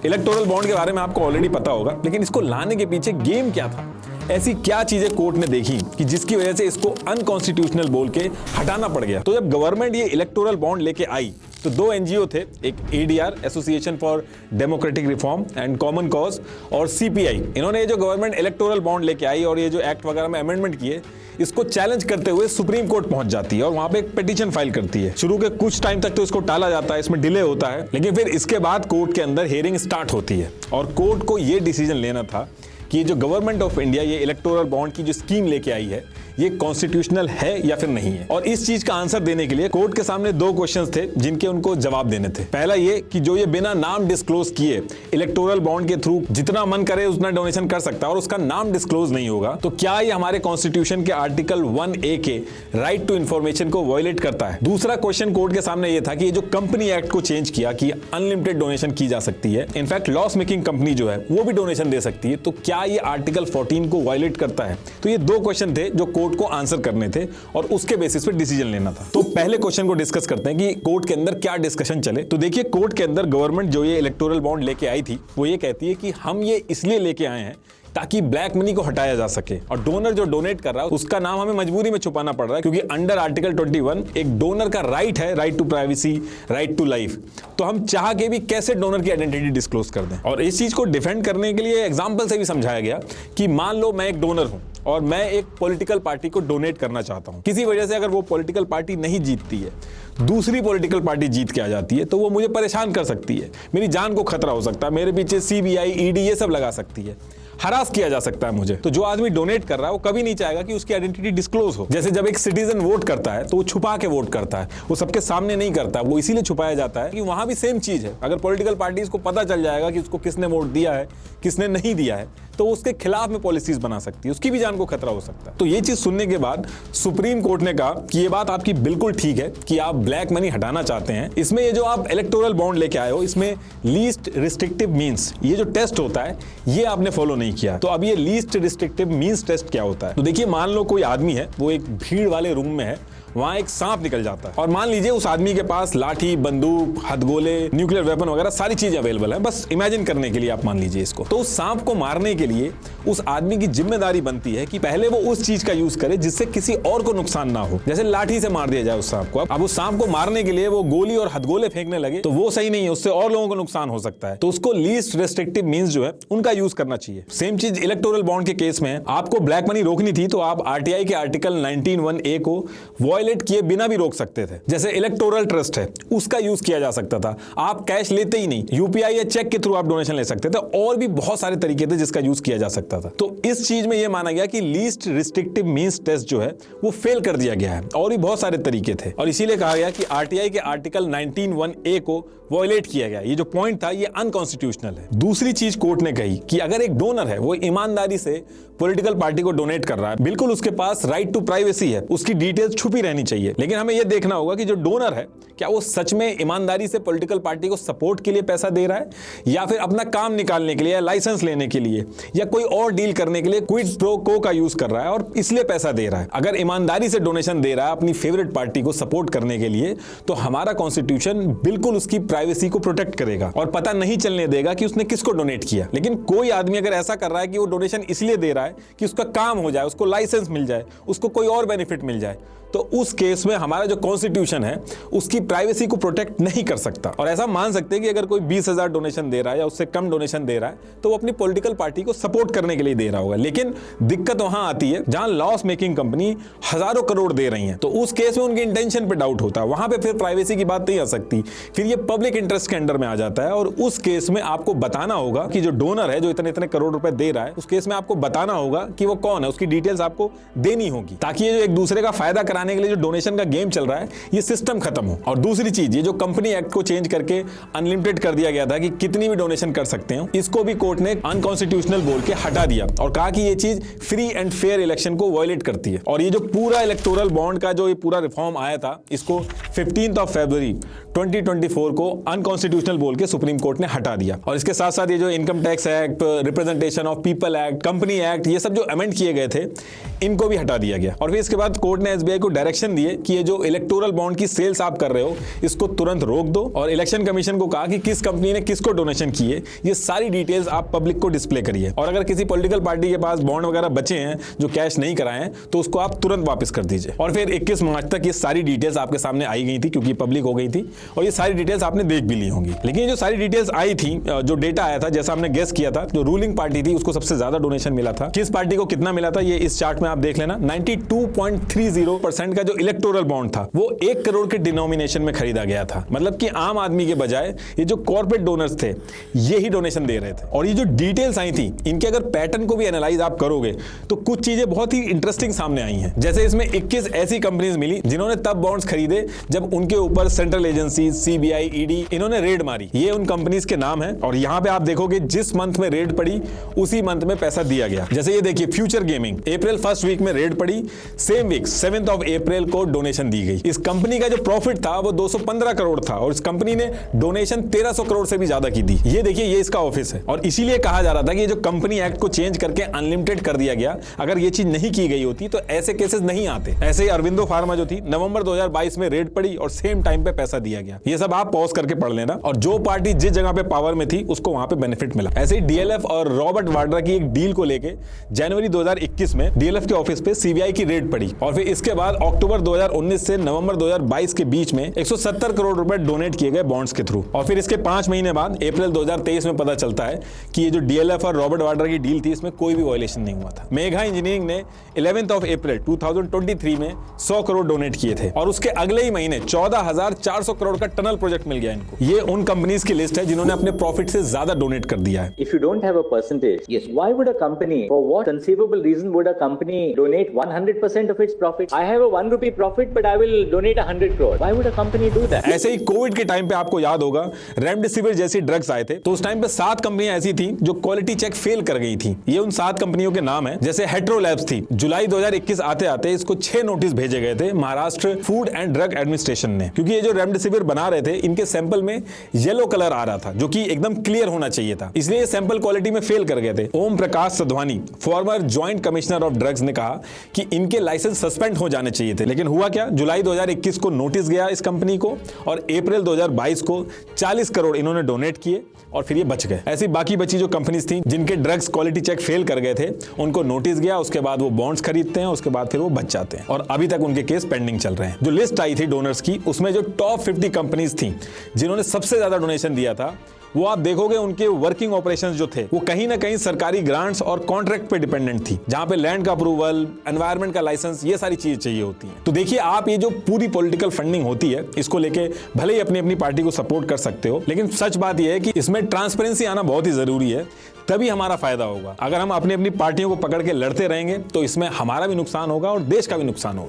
Electoral bond के बारे में आपको ऑलरेडी पता होगा, लेकिन इसको लाने के पीछे गेम क्या था? ऐसी क्या चीजें कोर्ट ने देखी कि जिसकी वजह से इसको अनकॉन्स्टिट्यूशनल बोल के हटाना पड़ गया? तो जब गवर्नमेंट ये इलेक्टोरल बॉन्ड लेके आई तो दो एनजीओ थे, एक ADR association for democratic reform and common cause और सीपीआई। इन्होंने ये जो गवर्नमेंट इलेक्टोरल बॉन्ड लेके आई और ये जो एक्ट वगैरह में अमेंडमेंट किए, इसको चैलेंज करते हुए सुप्रीम कोर्ट पहुंच जाती है और वहां पे एक पिटीशन फाइल करती है। शुरू के कुछ टाइम तक तो इसको टाला जाता है, इसमें डिले होता है, लेकिन फिर इसके बाद कोर्ट के अंदर हियरिंग स्टार्ट होती है और कोर्ट को ये डिसीजन लेना था कि जो गवर्नमेंट ऑफ इंडिया ये इलेक्टोरल बॉन्ड की जो स्कीम लेके आई है ये कॉन्स्टिट्यूशनल है या फिर नहीं है। और इस चीज का आंसर देने के लिए कोर्ट के सामने दो क्वेश्चंस थे जिनके उनको जवाब देने थे। पहला ये कि जो ये बिना नाम डिस्क्लोज किए इलेक्टोरल बॉन्ड के थ्रू जितना मन करे उतना डोनेशन कर सकता है और उसका नाम डिस्क्लोज नहीं होगा, तो क्या ये हमारे कॉन्स्टिट्यूशन के आर्टिकल 1A के राइट टू इंफॉर्मेशन को वायलेट करता है? दूसरा क्वेश्चन कोर्ट के सामने ये था कि ये जो कंपनी एक्ट को चेंज किया कि अनलिमिटेड डोनेशन की जा सकती है, इनफैक्ट लॉस मेकिंग कंपनी जो है वो भी डोनेशन दे सकती है, तो क्या ये आर्टिकल 14 को वायलेट करता है? तो ये दो क्वेश्चन थे जो कोर्ट को आंसर करने थे और उसके बेसिस पे डिसीजन लेना था। तो पहले क्वेश्चन को डिस्कस करते हैं कि कोर्ट के अंदर क्या डिस्कशन चले। तो देखिए, कोर्ट के अंदर गवर्नमेंट जो ये इलेक्टोरल बॉन्ड लेके आई थी वो ये कहती है कि हम ये इसलिए लेके आए हैं ताकि ब्लैक मनी को हटाया जा सके, और डोनर जो डोनेट कर रहा है उसका नाम हमें मजबूरी में छुपाना पड़ रहा है, क्योंकि अंडर आर्टिकल 21 एक डोनर का राइट है, right to privacy, right to life. तो हम चाह के भी कैसे डोनर की आइडेंटिटी डिस्क्लोज कर दें? और इस चीज को डिफेंड करने के लिए एग्जाम्पल से भी समझाया गया कि मान लो मैं एक डोनर हूं और मैं एक पॉलिटिकल पार्टी को डोनेट करना चाहता हूं। किसी वजह से अगर वो पॉलिटिकल पार्टी नहीं जीतती है, दूसरी पॉलिटिकल पार्टी जीत के आ जाती है, तो वो मुझे परेशान कर सकती है, मेरी जान को खतरा हो सकता है, मेरे पीछे सीबीआई, ईडी ये सब लगा सकती है, हरास किया जा सकता है मुझे। तो जो आदमी डोनेट कर रहा है वो कभी नहीं चाहेगा कि उसकी आइडेंटिटी डिस्क्लोज हो। जैसे जब एक सिटीजन वोट करता है तो वो छुपा के वोट करता है, वो सबके सामने नहीं करता, वो इसीलिए छुपाया जाता है कि वहां भी सेम चीज है। अगर पॉलिटिकल पार्टीज को पता चल जाएगा कि उसको किसने वोट दिया है, किसने नहीं दिया है, तो उसके खिलाफ में पॉलिसीज बना सकती है, उसकी भी जान को खतरा हो सकता है। तो ये चीज सुनने के बाद सुप्रीम कोर्ट ने कहा कि ये बात आपकी बिल्कुल ठीक है कि आप ब्लैक मनी हटाना चाहते हैं। इसमें ये जो आप इलेक्टोरल बॉन्ड लेके आए हो, इसमें लीस्ट रिस्ट्रिक्टिव मींस ये जो टेस्ट होता है ये आपने फॉलो नहीं किया। तो अब ये लीस्ट रिस्ट्रिक्टिव मींस टेस्ट क्या होता है? तो देखिए, मान लो कोई आदमी है, वो एक भीड़ वाले रूम में है, वहां एक सांप निकल जाता है और मान लीजिए उस आदमी के पास लाठी, बंदूक, हथगोले, न्यूक्लियर वेपन वगैरह सारी चीजें अवेलेबल है। बस इमेजिन करने के लिए आप मान लीजिए इसको। तो उस सांप को मारने के लिए उस आदमी की जिम्मेदारी बनती है कि पहले वो उस चीज का यूज करे जिससे किसी और को नुकसान ना हो। जैसे लाठी से मार दिया जाए उस सांप को। अब उस सांप को मारने के लिए वो गोली और हथगोले फेंकने लगे तो वो सही नहीं है, उससे और लोगों को नुकसान हो सकता है। तो उसको लीस्ट रेस्ट्रिक्टिव मींस जो है उनका यूज करना चाहिए। सेम चीज इलेक्टोरल बॉन्ड के केस में, आपको ब्लैक मनी रोकनी थी तो आप आरटीआई के आर्टिकल 19(1)(a) को वायलेट किए बिना भी रोक सकते थे। जैसे इलेक्टोरल ट्रस्ट है, उसका यूज किया जा सकता था, आप कैश लेते ही नहीं, यूपीआई या चेक के थ्रू आप डोनेशन ले सकते थे, और भी बहुत सारे तरीके थे जिसका यूज किया जा सकता था। तो इस चीज में यह माना गया कि लीस्ट रिस्ट्रिक्टिव मींस टेस्ट जो है वो फेल कर दिया गया है, और भी बहुत सारे तरीके थे, और इसीलिए कहा गया कि आरटीआई के आर्टिकल 19(1)(a) को वायलेट किया गया। ये जो पॉइंट था ये अनकॉन्स्टिट्यूशनल है। दूसरी चीज कोर्ट ने कही कि अगर एक डोनर है वो ईमानदारी से पॉलिटिकल पार्टी को डोनेट कर रहा है, बिल्कुल उसके पास राइट टू प्राइवेसी है, उसकी डिटेल्स छुपी रहनी चाहिए, लेकिन हमें यह देखना होगा कि जो डोनर है क्या वो सच में ईमानदारी से पॉलिटिकल पार्टी को सपोर्ट के लिए पैसा दे रहा है, या फिर अपना काम निकालने के लिए, या लाइसेंस लेने के लिए, या कोई और डील करने के लिए क्विड प्रो को का यूज कर रहा है और इसलिए पैसा दे रहा है। अगर ईमानदारी से डोनेशन दे रहा है अपनी फेवरेट पार्टी को सपोर्ट करने के लिए, तो हमारा कॉन्स्टिट्यूशन बिल्कुल उसकी प्राइवेसी को प्रोटेक्ट करेगा और पता नहीं चलने देगा कि उसने किसको डोनेट किया। लेकिन कोई आदमी अगर ऐसा कर रहा है कि वो डोनेशन इसलिए दे रहा है कि उसका काम हो जाए, उसको लाइसेंस मिल जाए, उसको कोई और बेनिफिट मिल जाए, तो उस केस में हमारा जो कॉन्स्टिट्यूशन है उसकी प्राइवेसी को प्रोटेक्ट नहीं कर सकता। और ऐसा मान सकते हैं कि अगर कोई 20,000 डोनेशन दे रहा है या उससे कम डोनेशन दे रहा है तो वो अपनी पॉलिटिकल पार्टी को सपोर्ट करने के लिए दे रहा होगा। लेकिन दिक्कत वहां आती है जहां लॉस मेकिंग कंपनी हजारों करोड़ दे रही है, तो उस केस में उनके इंटेंशन पे डाउट होता है, वहां पे फिर प्राइवेसी की बात नहीं आ सकती, फिर ये पब्लिक इंटरेस्ट के अंडर में आ जाता है। और उस केस में आपको बताना होगा कि जो डोनर है जो इतने इतने करोड़ रुपए दे रहा है, उस केस में आपको बताना होगा कि वो कौन है, उसकी डिटेल्स आपको देनी होगी, ताकि ये जो एक दूसरे का फायदा कराने के लिए जो डोनेशन का गेम चल रहा है ये सिस्टम खत्म हो। और दूसरी चीज, ये जो कंपनी एक्ट को चेंज करके अनलिमिटेड कर दिया गया था कि कितनी भी डोनेशन कर सकते हो, इसको भी कोर्ट ने अनकॉन्स्टिट्यूशनल बोल के हटा दिया और कहा कि ये चीज फ्री एंड फेयर इलेक्शन को वायलेट करती है। और ये जो पूरा इलेक्टोरल बॉन्ड का जो ये पूरा रिफॉर्म आया था, इसको 15 फरवरी 2024 को अनकॉन्स्टिट्यूशनल बोल के सुप्रीम कोर्ट ने हटा दिया। और इसके साथ साथ ये जो income tax act, representation of people act, company act, ये सब जो अमेंड किए गए थे इनको भी हटा दिया गया। और फिर इसके बाद कोर्ट ने एसबीआई को डायरेक्शन दिए कि ये जो इलेक्टोरल बॉन्ड की सेल्स आप कर रहे हो इसको तुरंत रोक दो, और इलेक्शन कमीशन को कहा कि किस कंपनी ने किसको डोनेशन किए ये सारी डिटेल्स आप पब्लिक को डिस्प्ले करिए, और अगर किसी पॉलिटिकल पार्टी के पास बॉन्ड वगैरह बचे हैं जो कैश नहीं कराए हैं तो उसको आप तुरंत वापस कर दीजिए। और फिर 21 मार्च तक ये सारी डिटेल्स आपके सामने आई गई थी क्योंकि पब्लिक हो गई थी, और ये सारी डिटेल्स आपने देख भी ली होंगी। लेकिन जो सारी डिटेल्स आई थी, जो डेटा आया था, जैसा हमने गेस किया था, जो रूलिंग पार्टी थी उसको सबसे ज्यादा डोनेशन मिला था। किस पार्टी को कितना मिला था ये इस चार्ट में आप देख लेना। 92.30% का जो इलेक्टोरल बॉन्ड था वो 1 करोड़ के डिनोमिनेशन में खरीदा गया था। मतलब कि आम आदमी के बजाय ये जो कॉर्पोरेट डोनर्स थे ये ही डोनेशन दे रहे थे। और ये जो डिटेल्स आई थी इनके अगर पैटर्न को भी एनालाइज आप करोगे तो कुछ चीजें बहुत ही इंटरेस्टिंग सामने आई हैं। जैसे इसमें 21 ऐसी कंपनीज मिली जिन्होंने तब बॉन्ड्स खरीदे जब उनके ऊपर सेंट्रल एजेंसी, सीबीआई, ईडी इन्होंने रेड मारी। ये उन कंपनीज के नाम है, और यहां पे आप देखोगे जिस मंथ में रेड पड़ी उसी मंथ में पैसा दिया गया। जैसे ये देखिए future gaming, April first week में रेड पड़ी, same week 7th of April को डोनेशन दी गई। इस कंपनी का जो प्रॉफिट था वो 215 करोड़ था, और इस कंपनी ने डोनेशन 1300 करोड़ से भी ज्यादा की दी। ये देखिए ये इसका ऑफिस है, और इसीलिए कहा जा रहा था कि ये जो कंपनी एक्ट को चेंज करके अनलिमिटेड कर दिया गया, अगर ये चीज नहीं की गई होती तो ऐसे केसेस नहीं आते। ऐसे ही अरविंदो फार्मा जो थी नवंबर 2022 में रेड पड़ी और सेम टाइम पे पैसा दिया गया। ये सब आप पॉज करके पढ़ लेना, और जो पार्टी जिस जगह पे पावर में थी उसको वहां पे बेनिफिट मिला। ऐसे ही डीएलएफ और रॉबर्ट वाड्रा की एक डील को लेके जनवरी 2021 में डीएलएफ के ऑफिस पे सीबीआई की रेड पड़ी, और फिर इसके बाद अक्टूबर 2019 से नवंबर 2022 के बीच में 170 करोड़ रुपए डोनेट किए गए बॉन्ड्स के थ्रू। और फिर इसके 5 महीने बाद अप्रैल 2023 में पता चलता है कि ये जो डीएलएफ और रॉबर्ट वाड्रा की डील थी इसमें कोई भी वायलेशन नहीं हुआ था। मेघा इंजीनियरिंग ने 11th of April 2023 में 100 करोड़ डोनेट किए थे, और उसके अगले ही महीने 14,400 करोड़ का टनल प्रोजेक्ट मिल गया इनको। ये उन कंपनीज की लिस्ट है जिन्होंने अपने प्रॉफिट से ज्यादा डोनेट कर दिया है। If you don't have a percentage, yes, why would a company, for what conceivable reason would a company donate 100% of its profit? I have a 1 rupee profit, but I will donate 100 crore. Why would a company do that? ऐसे ही Covid के time पे आपको याद होगा remdesivir जैसी drugs आए थे, तो उस टाइम पे 7 कंपनियां ऐसी थी जो क्वालिटी चेक फेल कर गई थी। ये उन 7 कंपनियों के नाम है। जैसे हेट्रो लैब्स थी, जुलाई 2021 आते आते इसको 6 नोटिस भेजे गए थे Maharashtra food and drug administration ने, क्योंकि ये जो रेमडेसिविर बना रहे थे इनके सैंपल में येलो कलर आ रहा था जो कि एकदम क्लियर होना चाहिए था, इसलिए ये सैंपल क्वालिटी में फेल कर गए थे। Om Prakash Sadhwani, former joint commissioner of drugs, ने कहा कि इनके लाइसेंस सस्पेंड हो जाने चाहिए थे। लेकिन हुआ क्या, जुलाई 2021 को नोटिस गया इस कंपनी को, और अप्रैल 2022 को 40 करोड़ इन्होंने डोनेट किए, और फिर ये बच गए। ऐसी बाकी बची जो कंपनीज थी जिनके ड्रग्स क्वालिटी चेक फेल कर गए थे उनको नोटिस गया, उसके बाद वो बॉन्ड्स खरीदते हैं, उसके बाद फिर वो बच जाते हैं, और अभी तक उनके केस पेंडिंग चल रहे हैं। जो लिस्ट आई थी डोनर्स की उसमें जो टॉप 50 कंपनीज थी जिन्होंने सबसे ज्यादा डोनेशन दिया था, वो आप देखोगे उनके वर्किंग ऑपरेशंस जो थे वो कहीं ना कहीं सरकारी ग्रांट्स और कॉन्ट्रैक्ट पे डिपेंडेंट थी, जहां पे लैंड का अप्रूवल, एनवायरनमेंट का लाइसेंस, ये सारी चीजें चाहिए होती हैं। तो देखिए आप ये जो पूरी पॉलिटिकल फंडिंग होती है इसको लेके भले ही अपनी अपनी पार्टी को सपोर्ट कर सकते हो, लेकिन सच बात यह है कि इसमें ट्रांसपेरेंसी आना बहुत ही जरूरी है, तभी हमारा फायदा होगा। अगर हम अपनी अपनी पार्टियों को पकड़ के लड़ते रहेंगे तो इसमें हमारा भी नुकसान होगा और देश का भी नुकसान होगा।